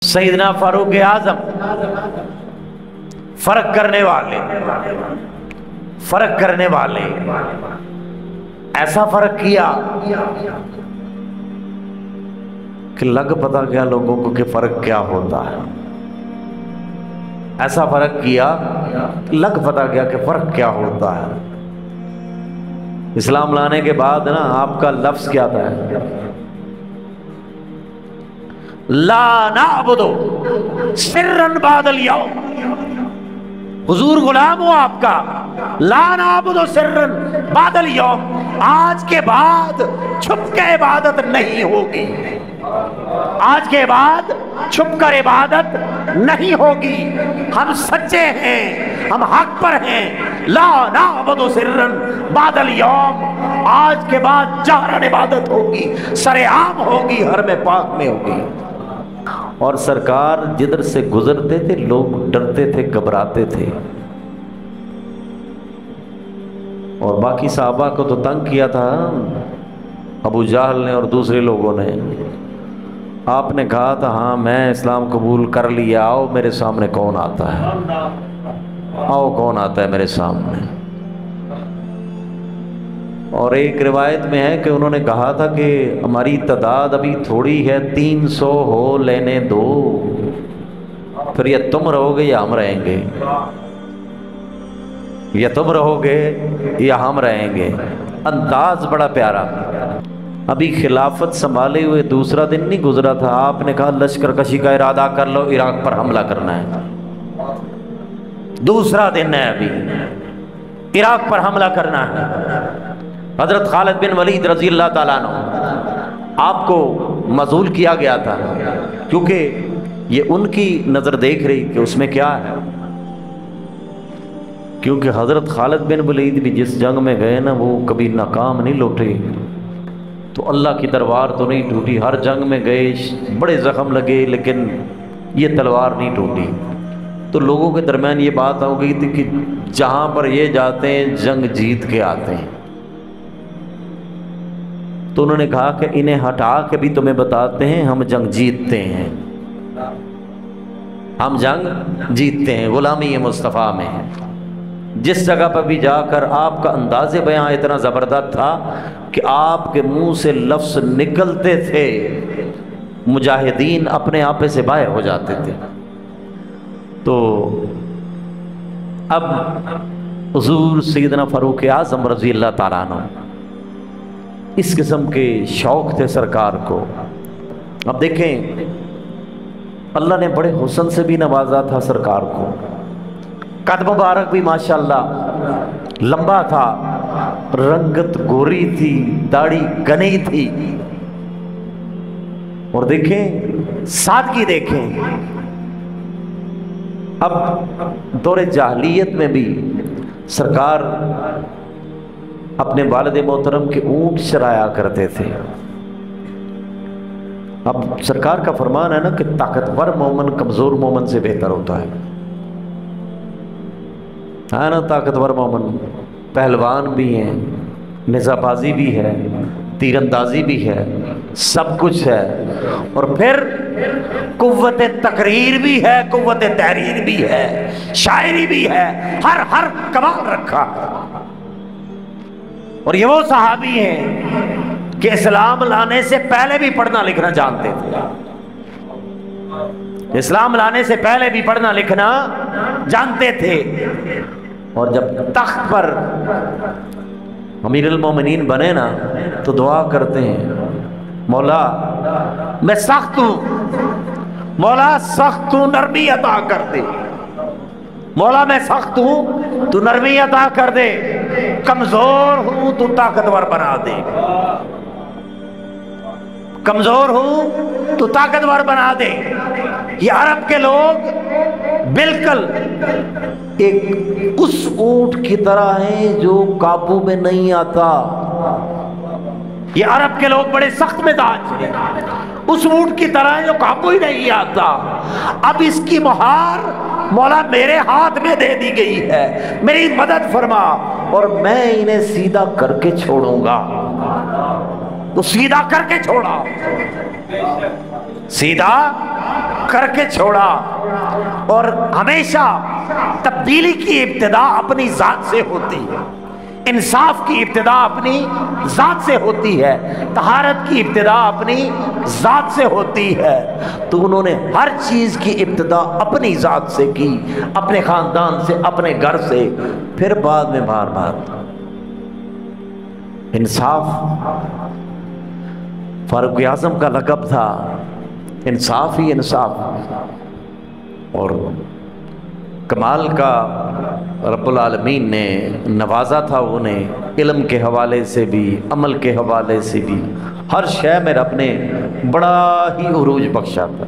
सैयदना फारूक आजम फर्क करने वाले ऐसा फर्क किया कि लग पता गया लोगों को कि फर्क क्या होता है। ऐसा फर्क किया लग पता गया कि फर्क क्या होता है। इस्लाम लाने के बाद ना आपका लफ्ज क्या था? ला नाअबुदु सिर्रन बादल यौम। हुजूर गुलाम हो आपका। ला नाअबुदु सिर्रन बादल यौम। आज के बाद छुप के इबादत नहीं होगी। आज के बाद छुप कर इबादत नहीं होगी। हम सच्चे हैं, हम हक पर हैं। ला नाअबुदु सिर्रन बादल यौम। आज के बाद जहरन इबादत होगी, सरेआम होगी, हर में पाक में होगी। और सरकार जिधर से गुजरते थे लोग डरते थे, घबराते थे। और बाकी साहबा को तो तंग किया था अबू जहल ने और दूसरे लोगों ने। आपने कहा था हाँ मैं इस्लाम कबूल कर लिया, आओ मेरे सामने कौन आता है, आओ कौन आता है मेरे सामने। और एक रिवायत में है कि उन्होंने कहा था कि हमारी तादाद अभी थोड़ी है, 300 हो लेने दो, फिर या तुम रहोगे या हम रहेंगे, या तुम रहोगे या हम रहेंगे। अंदाज बड़ा प्यारा। अभी खिलाफत संभाले हुए दूसरा दिन नहीं गुजरा था, आपने कहा लश्कर कशी का इरादा कर लो, इराक पर हमला करना है। दूसरा दिन है, अभी इराक पर हमला करना है। हजरत खालिद बिन वलीद रजी अल्लाह ताला अन्हु आपको मजूल किया गया था, क्योंकि ये उनकी नज़र देख रही कि उसमें क्या है। क्योंकि हजरत खालिद बिन वलीद भी जिस जंग में गए ना वो कभी नाकाम नहीं लौटे। तो अल्लाह की तलवार तो नहीं टूटी, हर जंग में गए, बड़े जख्म लगे, लेकिन ये तलवार नहीं टूटी। तो लोगों के दरमियान ये बात हो गई थी कि जहाँ पर ये जाते हैं जंग जीत के आते हैं। तो उन्होंने कहा कि इन्हें हटा के भी तुम्हें बताते हैं हम जंग जीतते हैं, हम जंग जीतते हैं, गुलामी ये मुस्तफ़ा में है। जिस जगह पर भी जाकर आपका अंदाज़े बयां इतना ज़बरदस्त था कि आपके मुंह से लफ्ज़ निकलते थे मुजाहिदीन अपने आपे से बाहर हो जाते थे। तो अब हुज़ूर सैयदना फ़ारूक आज़म रज़ी अल्लाह ताला अन्हु इस किस्म के शौक़ थे सरकार को। अब देखें अल्लाह ने बड़े हुस्न से भी नवाजा था सरकार को। कद मुबारक भी माशाअल्लाह लंबा था, रंगत गोरी थी, दाढ़ी घनी थी। और देखें सादगी देखें। अब दौरे जाहलियत में भी सरकार अपने वालिद मोहतरम के ऊँट चराया करते थे। अब सरकार का फरमान है ना कि ताकतवर मोमन कमज़ोर मोमन से बेहतर होता है ना। ताकतवर मोमन पहलवान भी हैं, निज़ाबाजी भी है, तीरंदाजी भी है, सब कुछ है। और फिर कुव्वत तकरीर भी है, कुव्वत तहरीर भी है, शायरी भी है, हर कमाल रखा। और ये वो सहाबी हैं कि इस्लाम लाने से पहले भी पढ़ना लिखना जानते थे। इस्लाम लाने से पहले भी पढ़ना लिखना जानते थे। और जब तख्त पर अमीरुल मोमिनीन बने ना तो दुआ करते हैं, मौला मैं सख्त हूं, मौला सख्त हूं, नरमी अता कर दे। मौला मैं सख्त हूं तू नरमी अता कर दे, कमजोर हूं तू ताकतवर बना दे। कमजोर हूं तो ताकतवर बना दे। ये अरब के लोग बिल्कुल एक उस ऊंट की तरह हैं जो काबू में नहीं आता। ये अरब के लोग बड़े सख्त मिजाज हैं, उस ऊंट की तरह जो काबू ही नहीं आता। अब इसकी मुहार मौला मेरे हाथ में दे दी गई है, मेरी मदद फरमा और मैं इन्हें सीधा करके छोड़ूंगा। तो सीधा करके छोड़ा, सीधा करके छोड़ा। और हमेशा तब्दीली की इब्तिदा अपनी जात से होती है, इंसाफ की इब्तिदा अपनी जात से होती है, तहारत की इब्तिदा अपनी जात से होती है। तो उन्होंने हर चीज़ की इब्तिदा अपनी जात से की, अपने ख़ानदान से, अपने घर से, फिर बाद में बार बार इंसाफ। फारूक आज़म का लक़ब था इंसाफ ही इंसाफ। और कमाल का रब्बुल आलमीन ने नवाजा था उन्हें, इल्म के हवाले से भी, अमल के हवाले से भी, हर शय में रब ने बड़ा ही उरूज बख्शा था।